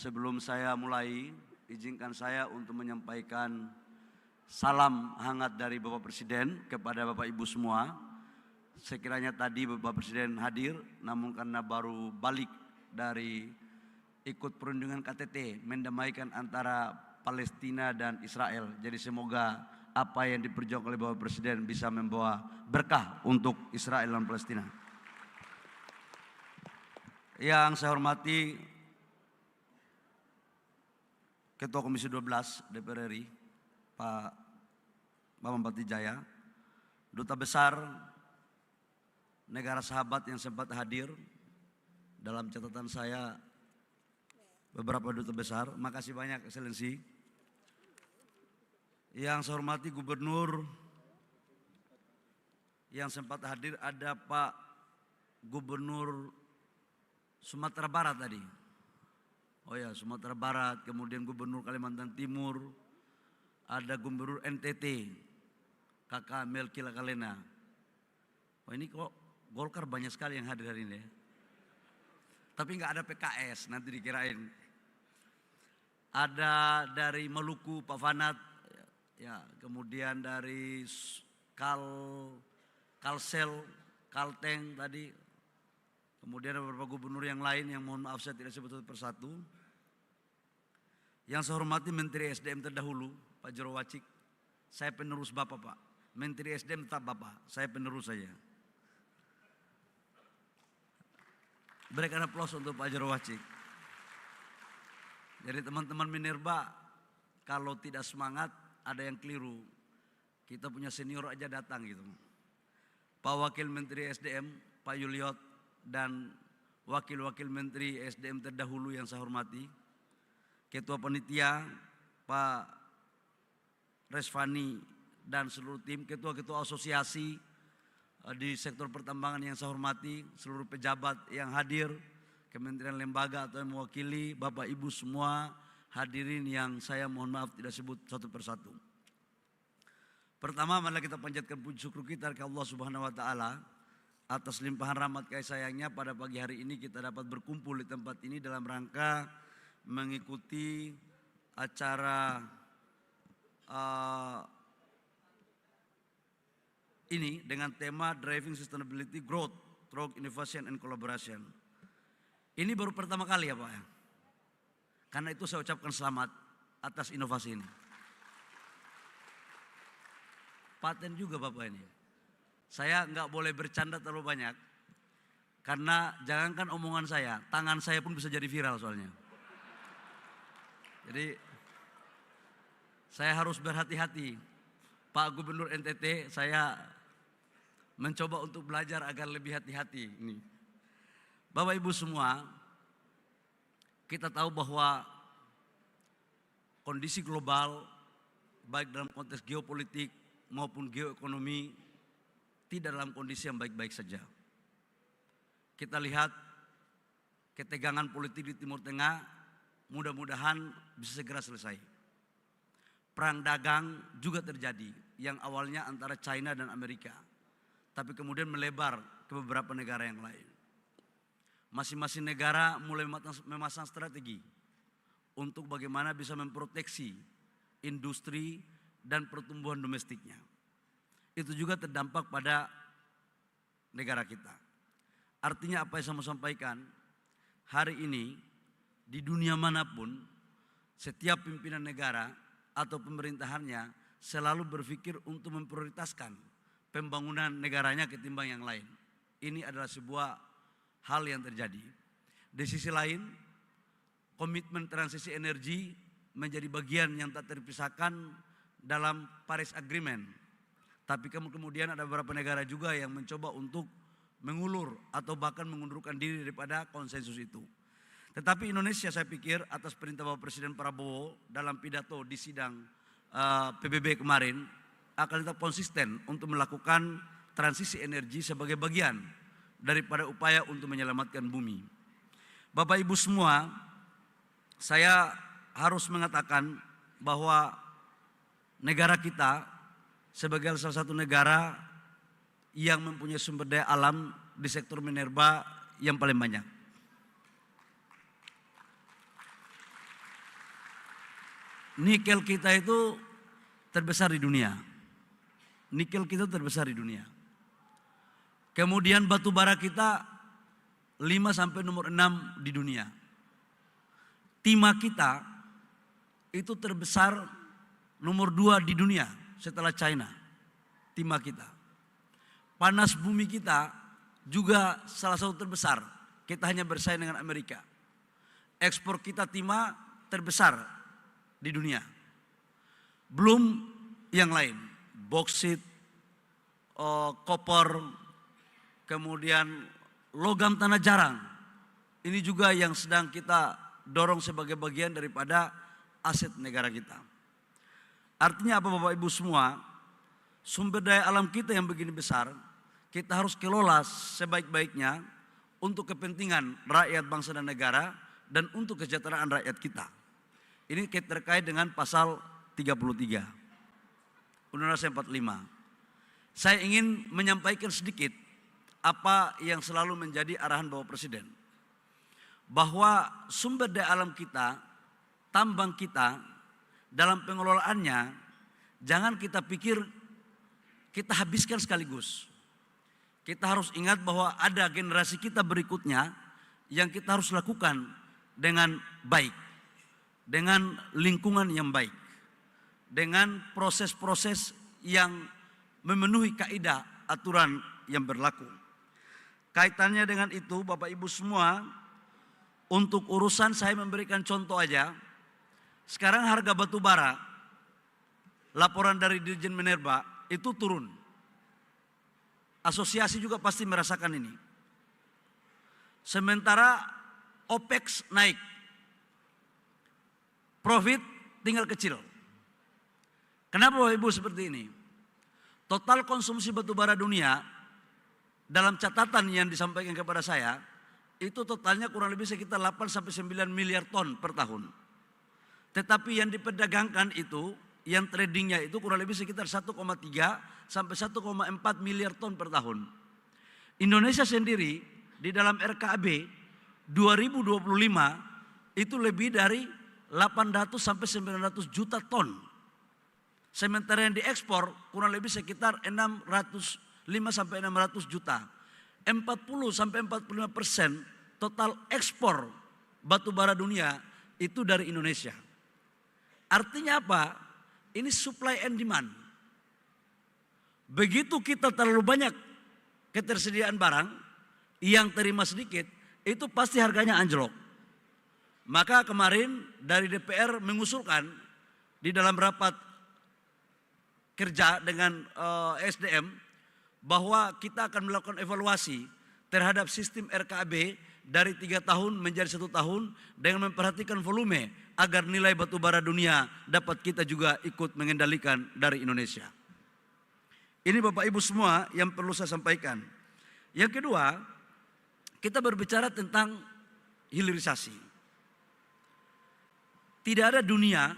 Sebelum saya mulai, izinkan saya untuk menyampaikan salam hangat dari Bapak Presiden kepada Bapak Ibu semua. Sekiranya tadi Bapak Presiden hadir, namun karena baru balik dari ikut perundingan KTT mendamaikan antara Palestina dan Israel. Jadi semoga apa yang diperjuangkan oleh Bapak Presiden bisa membawa berkah untuk Israel dan Palestina. Yang saya hormati Ketua Komisi 12 DPR RI, Pak Bambang Patijaya, Duta Besar negara sahabat yang sempat hadir, dalam catatan saya beberapa duta besar, makasih banyak Excellency. Yang saya hormati Gubernur yang sempat hadir, ada Pak Gubernur Sumatera Barat tadi. Oh ya, Sumatera Barat, kemudian Gubernur Kalimantan Timur, ada Gubernur NTT, Kakak Melki Lakalena. Oh ini kok Golkar banyak sekali yang hadir hari ini ya. Tapi nggak ada PKS, nanti dikirain. Ada dari Maluku Pak Fanat, ya, kemudian dari Kalsel, Kalteng tadi. Kemudian ada beberapa gubernur yang lain yang mohon maaf saya tidak sebut satu persatu. Yang saya hormati Menteri SDM terdahulu, Pak Jero Wacik. Saya penerus Bapak, Pak. Menteri SDM tetap Bapak, saya penerus saja. Berikan aplaus untuk Pak Jero Wacik. Jadi teman-teman Minerba, kalau tidak semangat ada yang keliru. Kita punya senior aja datang gitu. Pak Wakil Menteri SDM, Pak Yuliot, dan Wakil-Wakil Menteri SDM terdahulu yang saya hormati. Ketua Panitia, Pak Resvani dan seluruh tim, ketua-ketua asosiasi di sektor pertambangan yang saya hormati, seluruh pejabat yang hadir, kementerian lembaga atau yang mewakili, Bapak Ibu semua hadirin yang saya mohon maaf tidak sebut satu persatu. Pertama, marilah kita panjatkan puji syukur kita kepada Allah Subhanahu wa taala atas limpahan rahmat kasih sayangnya pada pagi hari ini kita dapat berkumpul di tempat ini dalam rangka mengikuti acara ini dengan tema Driving Sustainability Growth Through Innovation and Collaboration. Ini baru pertama kali ya Pak ya. Karena itu saya ucapkan selamat atas inovasi ini. Paten juga Bapak ini. Saya nggak boleh bercanda terlalu banyak. Karena jangankan omongan saya, tangan saya pun bisa jadi viral soalnya. Jadi saya harus berhati-hati. Pak Gubernur NTT, saya mencoba untuk belajar agar lebih hati-hati. Ini. Bapak Ibu semua, kita tahu bahwa kondisi global, baik dalam konteks geopolitik maupun geoekonomi, tidak dalam kondisi yang baik-baik saja. Kita lihat ketegangan politik di Timur Tengah, mudah-mudahan bisa segera selesai. Perang dagang juga terjadi, yang awalnya antara China dan Amerika, tapi kemudian melebar ke beberapa negara yang lain. Masing-masing negara mulai memasang strategi untuk bagaimana bisa memproteksi industri dan pertumbuhan domestiknya. Itu juga terdampak pada negara kita. Artinya apa yang saya mau sampaikan, hari ini di dunia manapun setiap pimpinan negara atau pemerintahannya selalu berpikir untuk memprioritaskan pembangunan negaranya ketimbang yang lain. Ini adalah sebuah hal yang terjadi. Di sisi lain, komitmen transisi energi menjadi bagian yang tak terpisahkan dalam Paris Agreement. Tapi kemudian ada beberapa negara juga yang mencoba untuk mengulur atau bahkan mengundurkan diri daripada konsensus itu. Tetapi Indonesia saya pikir atas perintah Bapak Presiden Prabowo dalam pidato di sidang PBB kemarin akan tetap konsisten untuk melakukan transisi energi sebagai bagian daripada upaya untuk menyelamatkan bumi. Bapak Ibu semua, saya harus mengatakan bahwa negara kita sebagai salah satu negara yang mempunyai sumber daya alam di sektor minerba yang paling banyak. nikel kita itu terbesar di dunia. Nikel kita terbesar di dunia. Kemudian batu bara kita 5 sampai nomor 6 di dunia. Timah kita itu terbesar nomor 2 di dunia setelah China. Timah kita. Panas bumi kita juga salah satu terbesar. Kita hanya bersaing dengan Amerika. Ekspor kita timah terbesar di dunia. Belum yang lain. Boksit, koper, kemudian logam tanah jarang. Ini juga yang sedang kita dorong sebagai bagian daripada aset negara kita. Artinya apa Bapak Ibu semua? Sumber daya alam kita yang begini besar, kita harus kelola sebaik-baiknya untuk kepentingan rakyat bangsa dan negara dan untuk kesejahteraan rakyat kita. Ini terkait dengan pasal 33 Undang-Undang 45. Saya ingin menyampaikan sedikit apa yang selalu menjadi arahan Bapak Presiden. Bahwa sumber daya alam kita, tambang kita, dalam pengelolaannya, jangan kita pikir kita habiskan sekaligus. Kita harus ingat bahwa ada generasi kita berikutnya yang kita harus lakukan dengan baik. Dengan lingkungan yang baik. Dengan proses-proses yang memenuhi kaidah aturan yang berlaku. Kaitannya dengan itu Bapak Ibu semua, untuk urusan saya memberikan contoh aja. Sekarang harga batu bara, laporan dari Dirjen Minerba itu turun. Asosiasi juga pasti merasakan ini. Sementara OPEX naik. Profit tinggal kecil. Kenapa Bapak Ibu seperti ini? Total konsumsi batu bara dunia dalam catatan yang disampaikan kepada saya itu totalnya kurang lebih sekitar 8 sampai 9 miliar ton per tahun. Tetapi yang diperdagangkan itu, yang tradingnya itu kurang lebih sekitar 1,3 sampai 1,4 miliar ton per tahun. Indonesia sendiri di dalam RKAB 2025 itu lebih dari 800 sampai 900 juta ton. Sementara yang diekspor kurang lebih sekitar 5 sampai 600 juta. 40 sampai 45% total ekspor batu bara dunia itu dari Indonesia. Artinya apa? Ini supply and demand. Begitu kita terlalu banyak ketersediaan barang, yang terima sedikit, itu pasti harganya anjlok. Maka kemarin dari DPR mengusulkan di dalam rapat kerja dengan SDM bahwa kita akan melakukan evaluasi terhadap sistem RKAB dari 3 tahun menjadi 1 tahun dengan memperhatikan volume agar nilai batu bara dunia dapat kita juga ikut mengendalikan dari Indonesia. Ini Bapak Ibu semua yang perlu saya sampaikan. Yang kedua, kita berbicara tentang hilirisasi. Tidak ada dunia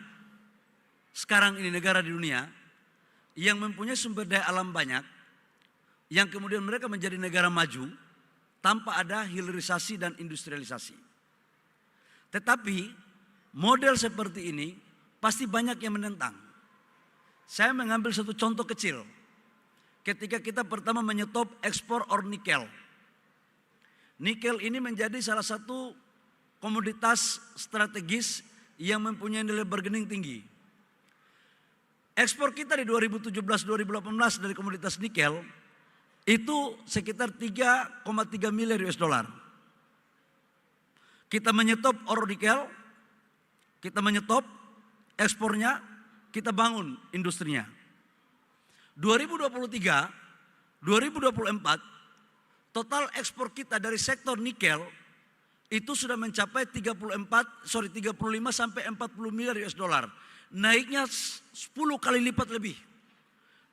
sekarang ini, negara di dunia yang mempunyai sumber daya alam banyak, yang kemudian mereka menjadi negara maju tanpa ada hilirisasi dan industrialisasi. Tetapi model seperti ini pasti banyak yang menentang. Saya mengambil satu contoh kecil. Ketika kita pertama menyetop ekspor or nikel. Nikel ini menjadi salah satu komoditas strategis yang mempunyai nilai bargaining tinggi. Ekspor kita di 2017-2018 dari komoditas nikel itu sekitar 3,3 miliar US dollar. Kita menyetop or nikel, kita menyetop ekspornya, kita bangun industrinya. 2023, 2024 total ekspor kita dari sektor nikel itu sudah mencapai 35 sampai 40 miliar US dollar. Naiknya 10 kali lipat lebih.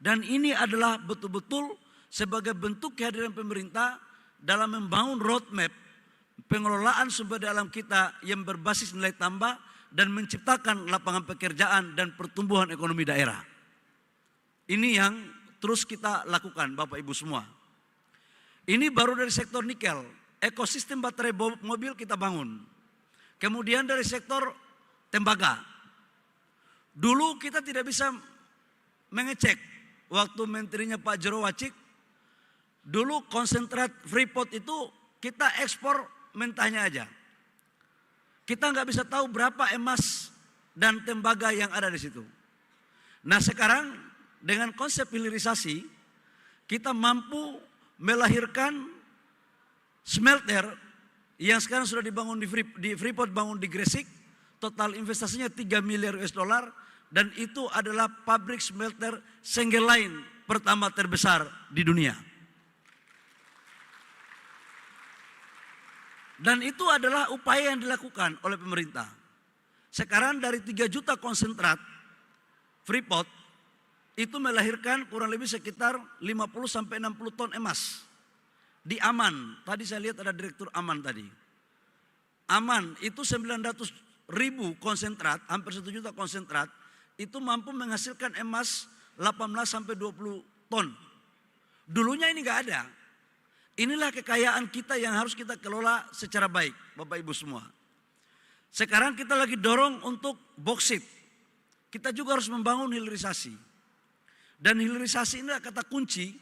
Dan ini adalah betul-betul sebagai bentuk kehadiran pemerintah dalam membangun roadmap pengelolaan sumber daya alam kita yang berbasis nilai tambah dan menciptakan lapangan pekerjaan dan pertumbuhan ekonomi daerah. Ini yang terus kita lakukan Bapak Ibu semua. Ini baru dari sektor nikel, ekosistem baterai mobil kita bangun. Kemudian dari sektor tembaga. Dulu kita tidak bisa mengecek, waktu menterinya Pak Jero Wacik, dulu konsentrat Freeport itu kita ekspor mentahnya aja. Kita nggak bisa tahu berapa emas dan tembaga yang ada di situ. Nah sekarang dengan konsep hilirisasi, kita mampu melahirkan smelter yang sekarang sudah dibangun di Freeport, bangun di Gresik, total investasinya 3 miliar US dollar, dan itu adalah pabrik smelter single line pertama terbesar di dunia. Dan itu adalah upaya yang dilakukan oleh pemerintah. Sekarang dari 3 juta konsentrat Freeport itu melahirkan kurang lebih sekitar 50-60 ton emas. Di Aman, tadi saya lihat ada direktur Aman tadi. Aman itu 900.000 konsentrat, hampir 1 juta konsentrat, itu mampu menghasilkan emas 18-20 ton. Dulunya ini nggak ada. Inilah kekayaan kita yang harus kita kelola secara baik, Bapak Ibu semua. Sekarang kita lagi dorong untuk boksit. Kita juga harus membangun hilirisasi. Dan hilirisasi ini adalah kata kunci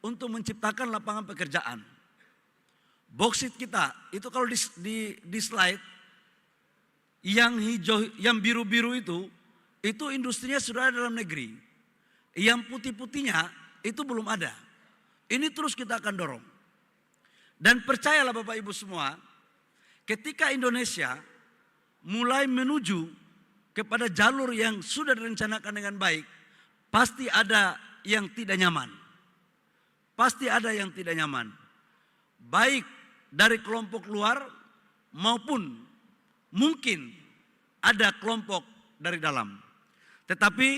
untuk menciptakan lapangan pekerjaan. Boksit kita, itu kalau di slide, yang hijau, yang biru-biru itu industrinya sudah ada dalam negeri. Yang putih-putihnya itu belum ada. Ini terus kita akan dorong. Dan percayalah Bapak Ibu semua, ketika Indonesia mulai menuju kepada jalur yang sudah direncanakan dengan baik, pasti ada yang tidak nyaman. Pasti ada yang tidak nyaman. Baik dari kelompok luar maupun mungkin ada kelompok dari dalam. Tetapi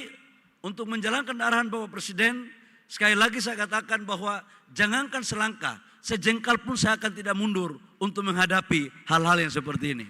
untuk menjalankan arahan Bapak Presiden, sekali lagi saya katakan bahwa jangankan selangkah, sejengkal pun saya akan tidak mundur untuk menghadapi hal-hal yang seperti ini.